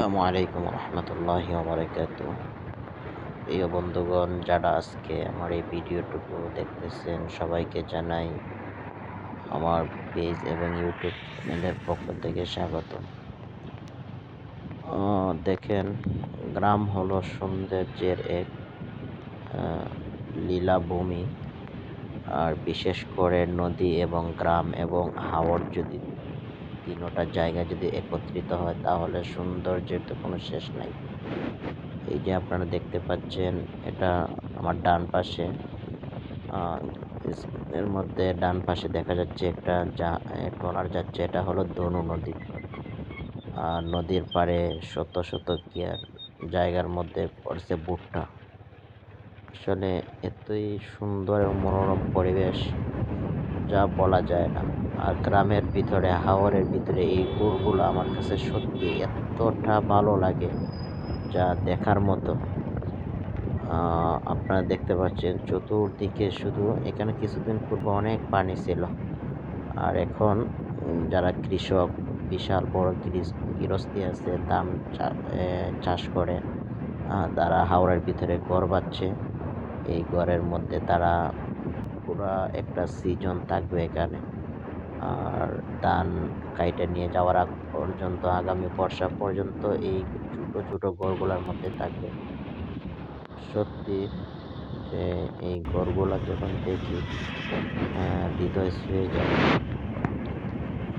আসসালামু আলাইকুম রহমতুল্লাহি ওবরাকাতু। প্রিয় বন্ধুগণ, যারা আজকে আমার এই ভিডিওটুকু দেখতেছেন, সবাইকে জানাই আমার পেজ এবং ইউটিউব চ্যানেলের পক্ষ থেকে স্বাগত। দেখেন, গ্রাম হলো সৌন্দর্যের এক লীলাভূমি। আর বিশেষ করে নদী এবং গ্রাম এবং হাওর যদি তিনোটা জায়গা যদি একত্রিত হয়, তাহলে সৌন্দর্যের তো কোনো শেষ নাই। এই যে আপনারা দেখতে পাচ্ছেন, এটা আমার ডান পাশে, আহ, এর মধ্যে ডান পাশে দেখা যাচ্ছে একটা ট্রলার যাচ্ছে। এটা হলো ধনু নদী। আর নদীর পাড়ে শত শত জায়গার মধ্যে পড়ছে ভুট্টা। আসলে এতই সুন্দর এবং মনোরম পরিবেশ, যা বলা যায় না। আর গ্রামের ভিতরে, হাওরের ভিতরে এই গুড়গুলো আমার কাছে সত্যি এতটা ভালো লাগে, যা দেখার মতো। আপনারা দেখতে পাচ্ছেন চতুর্দিকে শুধু, এখানে কিছুদিন পূর্বে অনেক পানি ছিল। আর এখন যারা কৃষক, বিশাল বড় গৃহস্থী আছে, ধান চাষ করে, তারা হাওরের ভিতরে ঘর বাঁধছে। এই ঘরের মধ্যে তারা পুরা একটা সিজন থাকবে এখানে। আর ধান কাইটে নিয়ে যাওয়ার আগ পর্যন্ত, আগামী বর্ষা পর্যন্ত এই ছোট ছোট ঘরগুলোর মধ্যে থাকবে। সত্যি যে এই ঘরগুলা যখন দেখি, হৃদয় ছুঁয়ে যায়।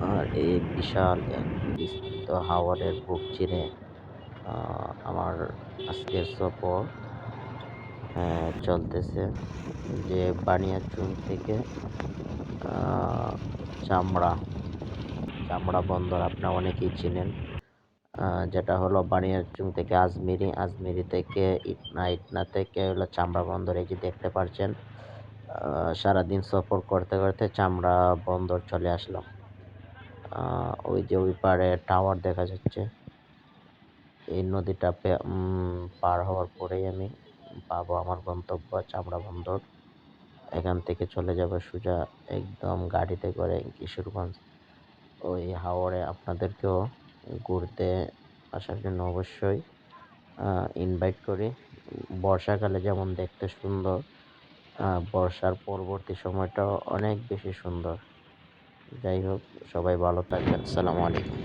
আর এই বিশাল এক বিস্তৃত হাওরের বুক চিরে আমার আজকের সফর চলতেছে। যে বানিয়াচং থেকে আহ, চামড়া চামড়া বন্দর আপনারা অনেকেই চিনেন, যেটা হলো বানিয়াচং থেকে আজমিরি, আজমিরি থেকে ইটনা, ইটনা থেকে হলো চামড়া বন্দর। এই যে দেখতে পাচ্ছেন, সারাদিন সফর করতে করতে চামড়া বন্দর চলে আসলাম। ওই যে ওই পারে টাওয়ার দেখা যাচ্ছে। এই নদীটা পার হওয়ার পরেই আমি পাবো আমার গন্তব্য চামড়া বন্দর। এখান থেকে চলে যাব সোজা একদম গাড়িতে করে কিশোরগঞ্জ। ওই হাওরে আপনাদেরকেও ঘুরতে আসার জন্য অবশ্যই ইনভাইট করি। বর্ষাকালে যেমন দেখতে সুন্দর, বর্ষার পরবর্তী সময়টাও অনেক বেশি সুন্দর। যাই হোক, সবাই ভালো থাকবেন। আসসালামু আলাইকুম।